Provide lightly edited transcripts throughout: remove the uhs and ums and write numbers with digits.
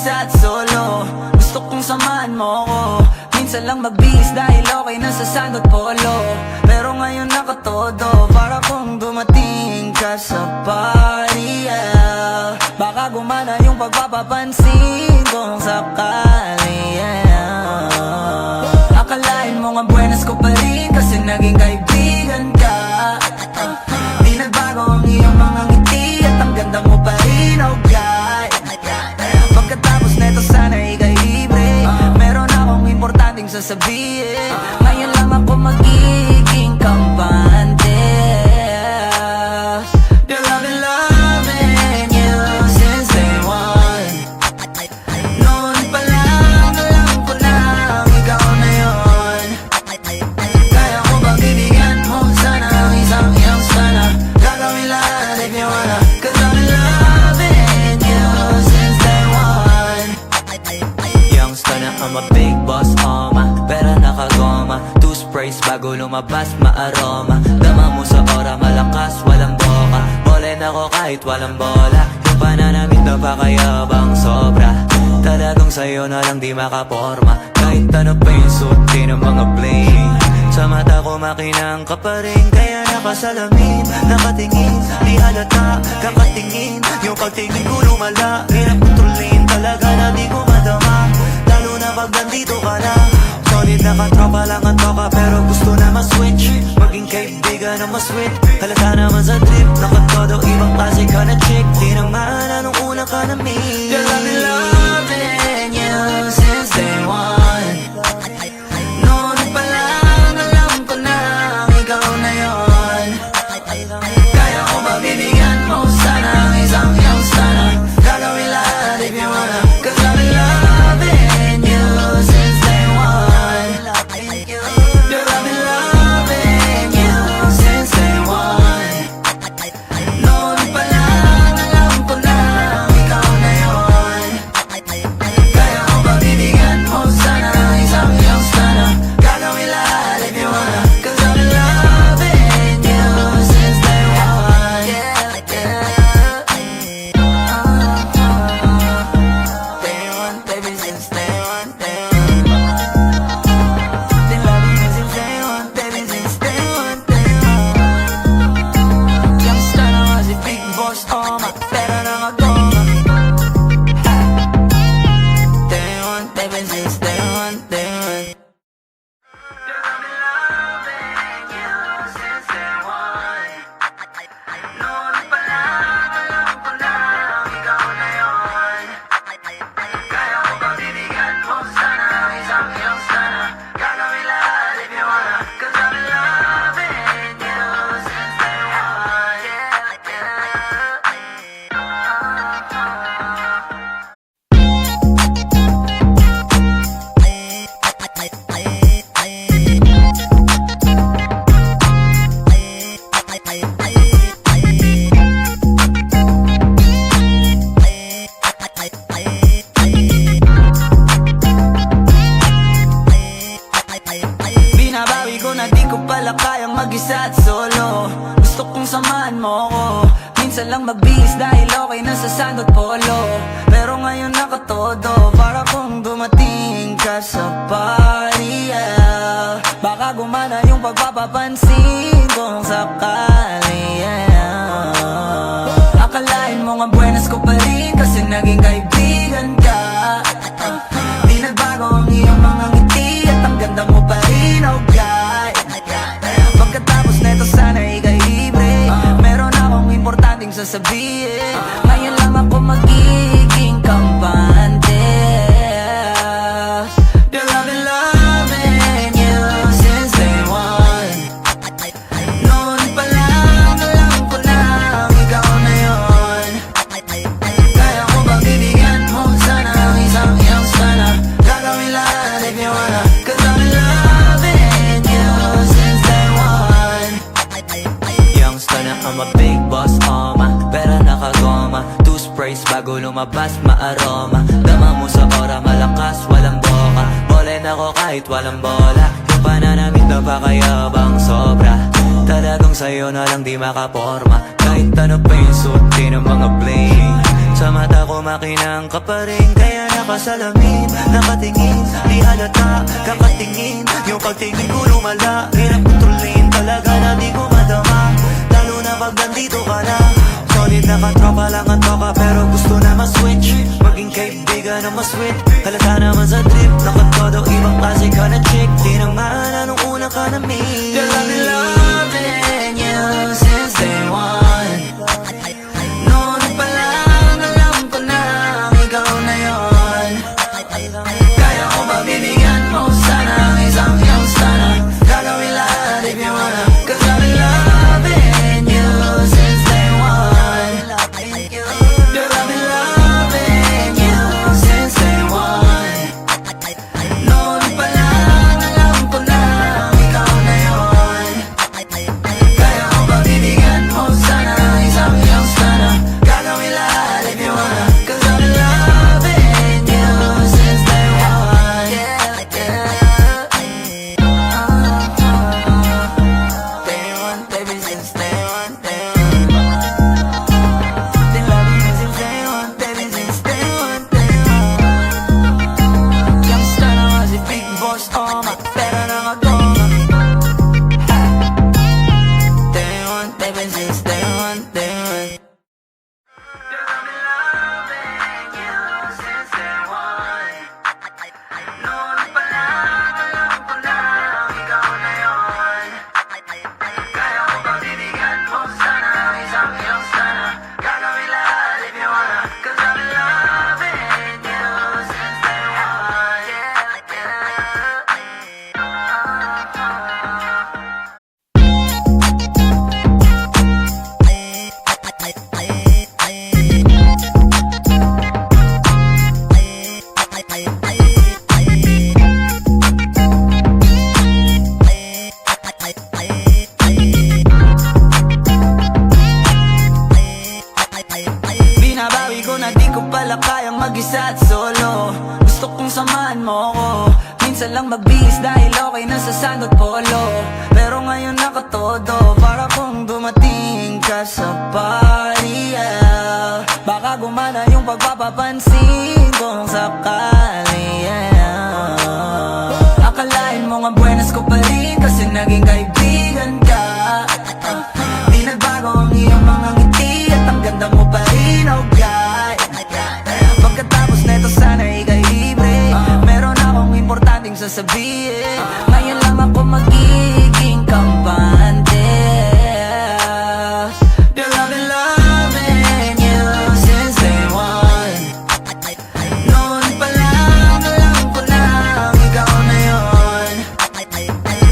mag-isa at solo. Gusto kong samahan mo ko. Minsan lang magbihis dahil okay na sa sand at polo. Pero ngayon nakatodo, para kung dumating ka sa party, yeah. Baka gumana yung pagpapapansin kung sakali, yeah. Akalain mo nga buenas ko pa rin kasi naging kaibigan ka. Di nagbago ang iyong mga ngiti at ang ganda mo pa rin, oh God. Pagkatapos neto sana ika'y libre. Meron akong importanteng sasabihin. Ngayon lang ako magiging kampante. Girl, I've been loving you since day one. Noon pa lang alam ko na ikaw na yun. Kaya ko ba bibigyan mo sana ang isang iyong sana? Gagawin lahat if you wanna. Cause I've been loving you since day one. Youngster na I'm a big boss, pera nakagoma. Two sprays bago lumabas maaroma. Dama mo sa ora malakas walang boka. Bolen ako kahit walang bola. Yung pananamit na pakayabang sobra. Talagang sa'yo na lang di makaporma. Kahit ano pa yung suotin ng mga bling. Sa mata ko makinang ka pa rin. Kaya nakasalamin, nakatingin. Di halata, kakatingin. Yung pagtingin ko lumala. Hirap kontrolin talaga na di ko madama. Lalo na pag nandito ka na. Solid na katropa lang ang toka. Pero gusto na ma-switch. Maging kaibigan na ma-sweet. Halata naman sa trip. Nakatodo ibang klase ka na chick. Di naman anong una ka na meet. Girl, I've been loving you since day one. Noon pa lang alam ko na ikaw na yun. Kaya ko ba bibigyan mo sana ang isang iyong sana? Gagawin lahat if you wanna. Cause I've been loving you since day one. Girl, I've been loving you since day one. Noon pa lang alam ko na ikaw na yun. Kaya ko ba bibigyan mo sana ang isang iyong sana? Gagawin lahat if you wanna. Cause I've been loving you since day one. Day one, baby, since day one, day one. Been loving you since day one, baby, since day one, day one. Youngster na nga si Big Boss, pera nakagoma. Day one, baby, since day one, day one. Girl, I've been loving you since day one. Noon pa lang alam ko na ikaw na yun. Kaya ko ba bibigyan mo sana ang isang iyong sana? Gagawin lahat if you wanna. Cause I've been loving you since day one. Binabawi ko na di ko pala kayang mag-isa at solo. Gusto kong samahan mo ko. Minsan lang magbihis dahil okay na sa sand at polo. Pero ngayon nakatodo, para kung dumating ka sa party, yeah. Baka gumana yung pagpapapansin kung sakali, yeah. Akalain mo nga buenas ko pa rin kasi naging kaibigan ka. Di nagbago ang iyong mga ngiti at ang ganda mo pa rin, oh God. Pagkatapos neto sana ika'y libre. Meron akong importanteng sasabihin. Ngayon lang ako magiging kampante. Girl, I've been loving you since day one. Noon pa lang alam ko na ikaw na yun. Kaya ko ba bibigyan mo sana ang isang iyong sana? Gagawin lahat if you wanna. Cause I've been loving you since day one. Youngster na I'm a big boss, pera nakagoma. Two sprays bago lumabas maaroma. Dama mo sa ora malakas walang boka. Bolen ako kahit walang bola. Yung pananamit na pakayabang sobra. Talagang sa'yo na lang di makaporma. Kahit ano pa yung suotin ng mga bling. Sa mata ko makinang ka pa rin, kaya nakasalamin, nakatingin, di halata, kakatingin. Yung pagtingin ko lumala, hirap kontrolin, talaga na di ko madama. Lalo na pag nandito ka na. Solid na katropa lang ang toka, pero gusto na ma-switch, maging kaibigan na mas-sweet. Halata naman sa trip, nakatodo, ibang klase ka na chick. Di naman anong una ka na meet. Girl, I've been loving you since day one. Noon pa lang alam ko na ikaw na yon. Kaya ko ba bibigyan mo sana ang isang iyong sana? Gagawin lahat if you wanna, 'cause I've been loving you since day one. Girl, I've been loving you since day one. Noon pa lang alam ko na ikaw na yon. Kaya ko ba bibigyan mo sana ang isang iyong sana? Gagawin lahat if you wanna, 'cause I've been loving you since day one. Day one, baby, since day one, day one. Been loving you since day one, baby, since day one, day one. Youngster na nga si Big Boss, oh my, pera na nga goma. Day one, baby, since day one, day one. Girl, I've been loving you since day one. Noon pa lang alam ko na ikaw na yon. Kaya ko ba bibigyan mo sana ang isang iyong sana? Gagawin lahat if you wanna, 'cause I've been loving you since day one. Binabawi ko na di ko pala kayang mag-isa at solo. Gusto kong samahan mo ko, minsan lang magbihis dahil okay na sa sand at polo. Pero ngayon nakatodo, para kung dumating ka sa party, yeah. Baka gumana yung pagpapapansin kung sakali, yeah. Akalain mo nga buenas ko pa rin kasi naging kaibigan ka. Di nagbago ang iyong mga ngiti at ang ganda mo pa rin, oh God. Pagkatapos neto sana ika'y libre, meron akong importanteng sasabihin. Ngayon lang ako magiging kampante. Girl, I've been loving you since day one. Noon pa lang alam ko na ikaw na yon.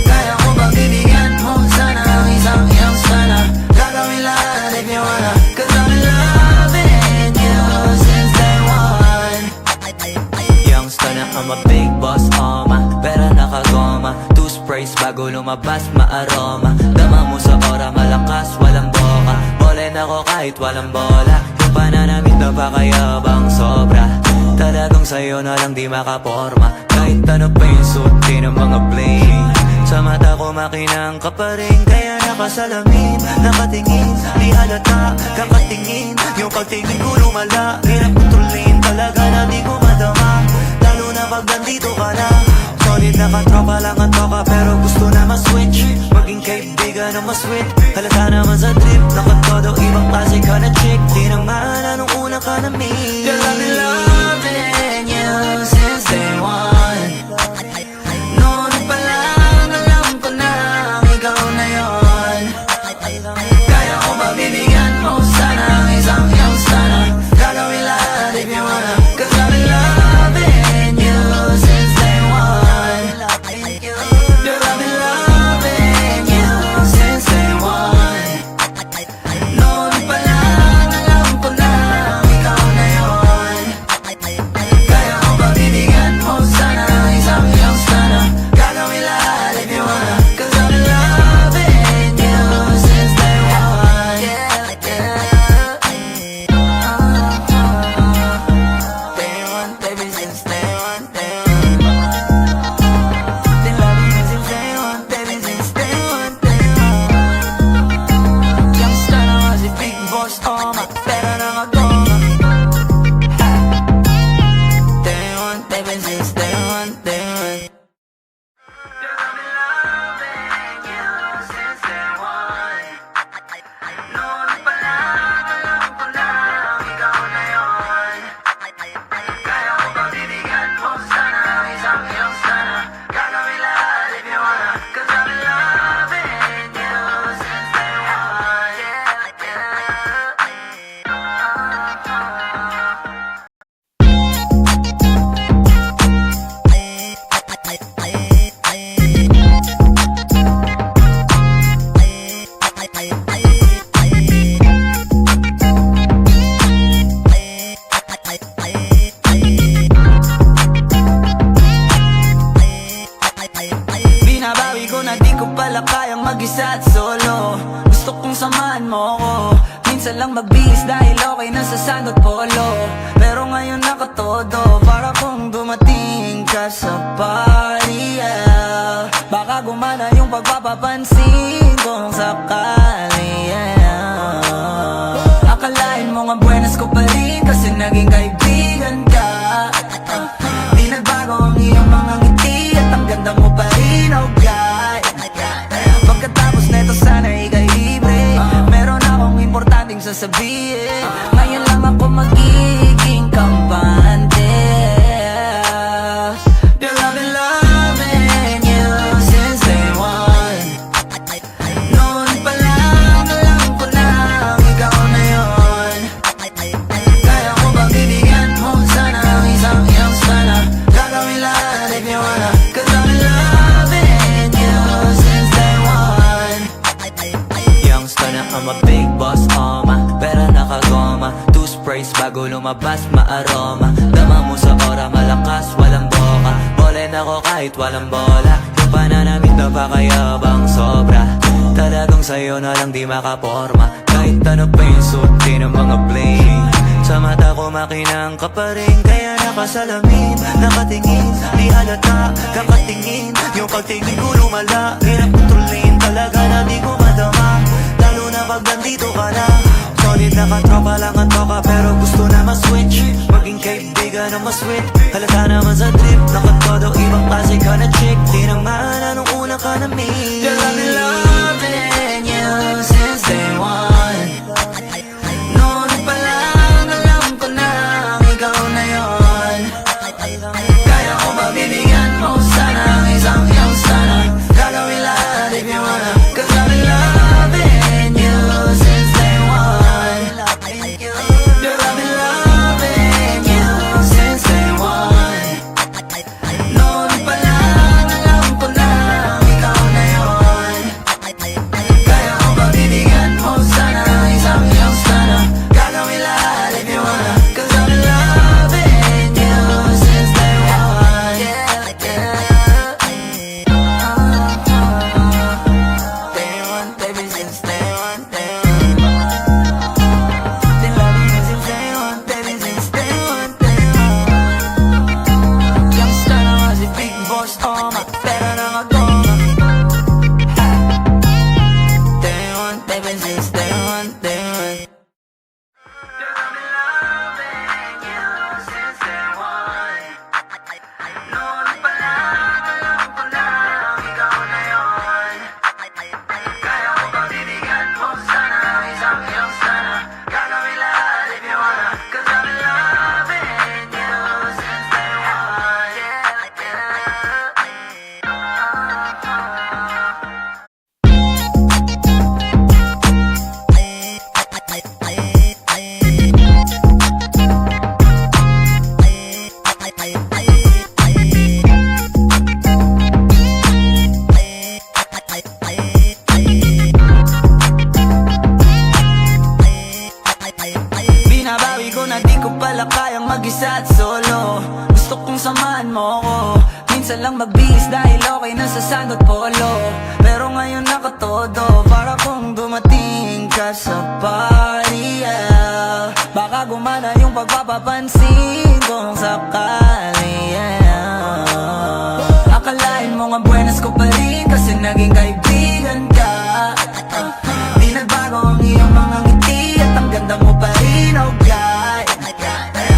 Kaya ko ba bibigyan mo sana ang isang iyong sana? Gagawin lahat if you wanna, 'cause I've been loving you since day one. Youngster na I'm a big boss, oma, pera nakagoma. Two sprays bago lumabas, maaroma. Dama mo sa ora, malakas, walang boka. Bolen ako kahit walang bola. Yung pananamit na pakayabang sobra. Talagang sa'yo na lang di makaporma. Kahit ano pa yung suotin ng mga bling. Sa mata ko makinang ka pa rin, kaya nakasalamin, nakatingin, di halata, kakatingin. Yung pagtingin ko lumala, hirap kontrolin, talaga na di ko madama. Lalo na pag nandito ka na. Solid na katropa lang ang toka, pero gusto na ma-switch, maging kaibigan na mas-sweet. Halata naman sa trip, nakatodo, ibang klase ka na chick. Di naman anong una ka na meet. Girl, I've been loving you since day one. Noon pa lang alam ko na ikaw na yon. Kaya ko ba bibigyan mo sana ang isang iyong sana? Gagawin lahat if you wanna, 'cause I've been loving you since day one. Girl, I've been loving you since day one. Noon pa lang alam ko na ikaw na yon. Kaya ko ba bibigyan mo sana mag-isa at solo. Gusto kong samahan mo ko. Minsan lang magbihis dahil okay na sa sand at polo. Pero ngayon nakatodo, para kung dumating ka sa party, yeah. Baka gumana yung pagpapapansin kung sakali, yeah. Akalain mo nga buenas ko pa rin kasi naging kaibigan ka. Di nagbago ang iyong mga ngiti at ang ganda mo pa rin, oh God. Pagkatapos neto sana ika'y libre. Meron akong importanteng sasabihin. Ngayon lang ako magiging kampante. Girl, I've been loving you since day one. Noon pa lang alam ko na ikaw na yun. Kaya ko ba bibigyan mo sana ang isang iyong sana? Gagawin lahat if you wanna. Cause I've been loving you since day one. Youngster na I'm a big boss, pera nakagoma. Two sprays bago lumabas, maaroma. Dama mo sa ora, malakas, walang boka. Bolen ako kahit walang bola. Yung pananamit na pakayabang sobra. Talagang sa'yo na lang di makaporma. Kahit ano pa yung suot, di ng mga bling. Sa mata ko makinang ka pa rin. Kaya nakasalamin, nakatingin. Di halata, kakatingin. Yung pagtingin ko lumala. Hirap kontrolin, talaga na di ko madama. Lalo na pag nandito ka na. Solid na katropa lang ang toka, pero gusto na ma-switch. Maging kaibigan na ma-sweet. Halata naman sa trip, nakatodo ibang klase ka na chick. Di naman anong una ka na meet. Girl, I've been loving you since day one. Noon pa lang alam ko na ikaw na yun. Kaya ko ba bibigyan mo sana ang isang iyong sana? Gagawin lahat if you wanna. Cause I've been loving you since day one. Girl, I've been loving you since day one. Noon pa lang alam ko na ikaw na yun. Kaya ko ba bibigyan mo sana ang isang iyong sana? Gagawin lahat if you wanna. Cause I've been loving you since day one. Day one, baby, since day one, day one. Been loving you since day one, baby, since day one, day one. Youngster na nga si Big Boss, pera na nga goma. Day one, baby, since day one, day one. Girl, I've been loving you since day one. Noon pa lang alam ko na ikaw na yun. Kaya ko ba bibigyan mo sana ang isang iyong sana? Gagawin lahat if you wanna. Cause I've been loving you since day one. Binabawi ko na di ko pala kayang mag-isa at solo. Gusto kong samahan mo ko. Minsan lang magbihis dahil okay na sa sand at polo. Pero ngayon nakatodo, para kung dumating ka sa party, yeah. Baka gumana yung pagpapapansin kung sakali, yeah. Akalain mo nga buenas ko pa rin kasi naging kaibigan ka. Di nagbago ang iyong mga ngiti at ang ganda mo pa rin, oh God.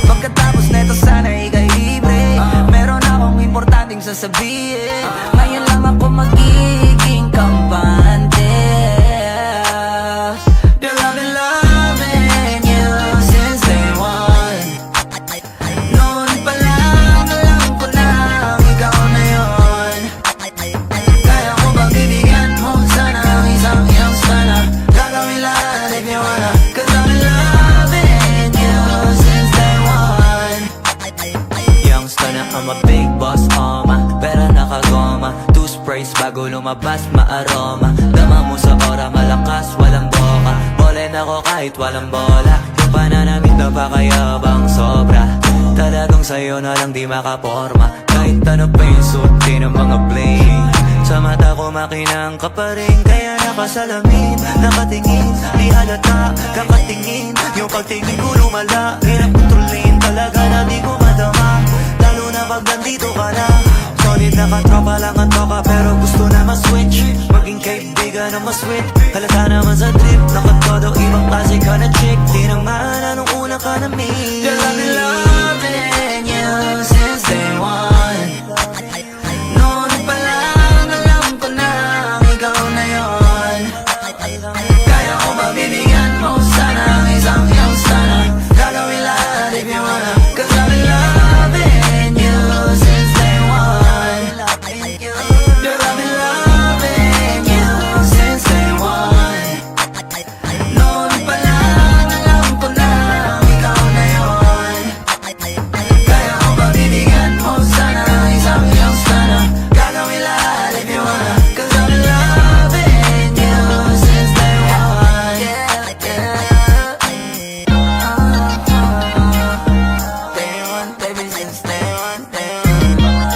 Pagkatapos neto sana ika'y libre. Meron akong importanteng sasabihin. Ngayon lang ako magiging kampante. Girl, I've been loving you since day one. Noon pa lang alam ko na ikaw na yun. Kaya ko ba bibigyan mo sana ang isang iyong sana? Gagawin lahat if you wanna. Cause I've been loving you since day one. Youngster na I'm a big boss, pera nakagoma. Two sprays bago lumabas, maaroma. Dama mo sa ora, malakas, walang boka. Bolen ako kahit walang bola. Yung pananamit na pakayabang sobra. Talagang sa'yo na lang di makaporma. Kahit ano pa yung suot, di ng mga bling. Sa mata ko makinang ka pa rin, kaya nakasalamin, nakatingin, di halata, kakatingin. Yung pagtingin ko lumala, hirap kontrolin talaga na di ko madama. Lalo na pag nandito ka na. Solid na katropa lang ang toka, pero gusto na ma-switch, maging kaibigan na ma-sweet. Halata naman sa trip, nakatodo, ibang klase ka na chick. Di naman anong una ka na meet. Girl, I've been loving you since day one. Noon pa lang alam ko na ikaw na yon. Kaya ko ba bibigyan mo sana ang isang iyong sana? Gagawin lahat if you wanna. Cause I've been loving you since day one. Girl, I've been loving you since day one. Noon pa lang alam ko na ikaw na yon. Kaya ko ba bibigyan mo sana ang isang iyong sana? Gagawin lahat if you wanna. Cause I've been loving you since day one. Day one, baby, since day one, day one.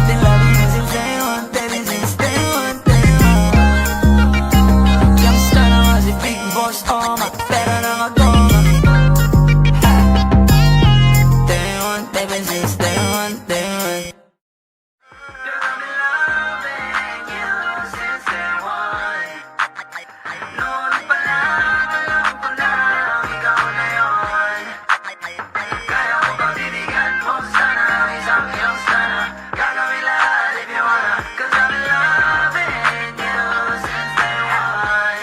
Been loving you since day one, baby, since day one, day one. Youngster na nga si Big Boss, oh ma, pero nakagoma. Day one, baby, since day one, day one. Girl, I've been loving you since day one. Noon pa lang alam ko na ikaw na yon. Kaya ko ba bibigyan mo sana ang isang iyong sana? Gagawin lahat if you wanna. Cause I've been loving you since day one.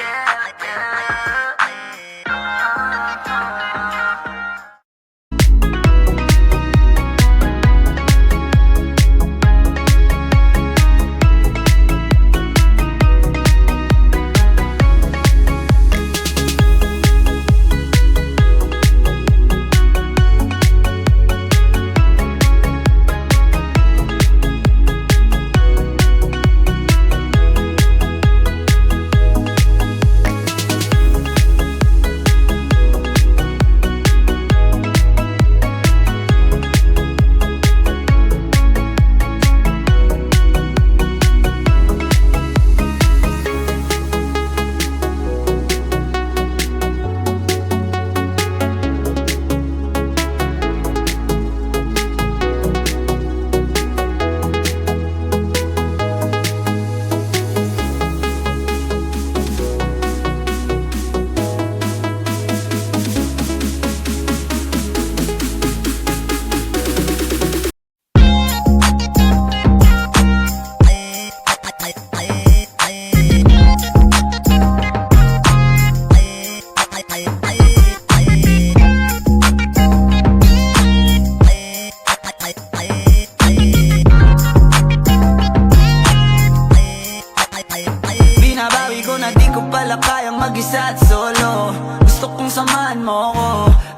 Binabawi ko na di ko pala kayang mag-isa at solo. Gusto kong samahan mo ko.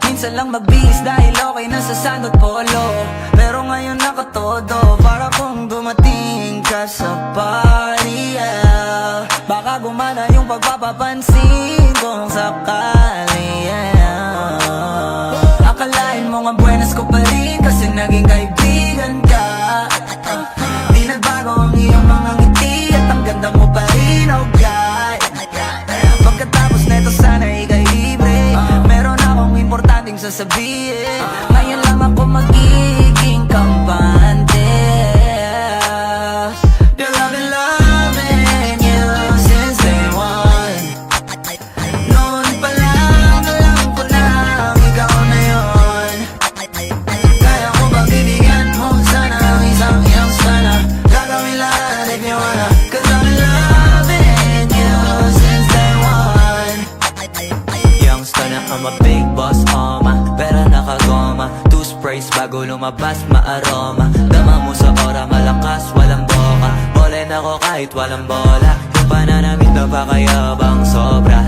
Minsan lang magbihis dahil okay na sa sand at polo. Pero ngayon nakatodo, para kung dumating ka sa party, yeah. Baka gumana yung pagpapapansin kung sakali, yeah. Akalain mo nga buenas ko pa rin kasi naging kaibigan ka. Di nagbago ang iyong mga ngiti at ang ganda mo pa rin, oh God. Pagkatapos neto sana ikay libre. Meron akong importanteng sasabihin. Ngayon lang ako magiging kampante. Girl, I've been loving you since day one. Noon pa lang alam ko na ikaw na yon. Kaya ko ba bibigyan mo sana ang isang iyong sana? Gagawin lahat if you wanna. Cause I've been loving you since day one. Youngster na I'm a big boss, oh ma, pero nakagoma. Two sprays bago lumabas, maaroma. Dama mo sa ora, malakas, walang boka. Bolen ako kahit walang bola. Yung pananamit na pakayabang sobra.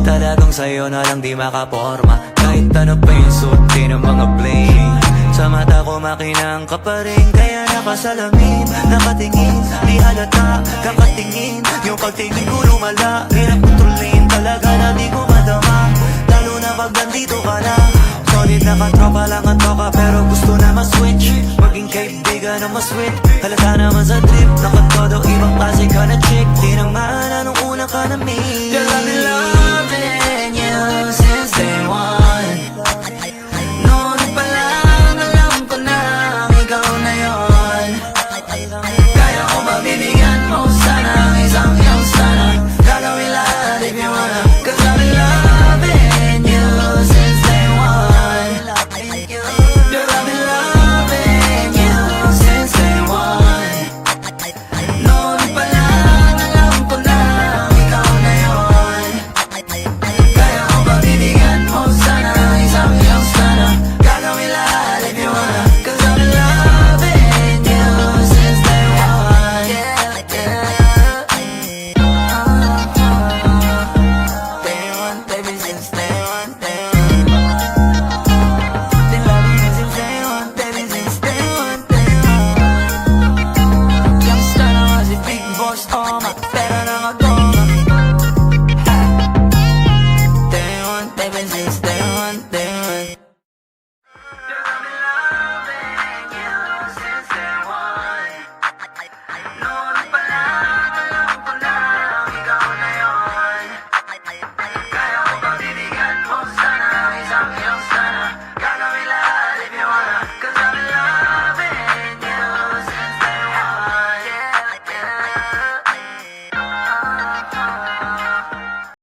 Talagang sa'yo na lang di makaporma. Kahit ano pa yung suti ng mga bling. Sa mata ko makinang ka pa rin, kaya nakasalamin, nakatingin, di halata, kakatingin. Yung pagtingin ko lumala, hirap kontrolin talaga na di ko madama. Lalo na pag nandito ka na. Solid na katropa lang ang toka, pero gusto na ma-switch, maging kaibigan ka naman sweet Halata naman sa trip Nakatodo ibang klase ka na chick Di naman anong una ka na meet Girl, I'm in love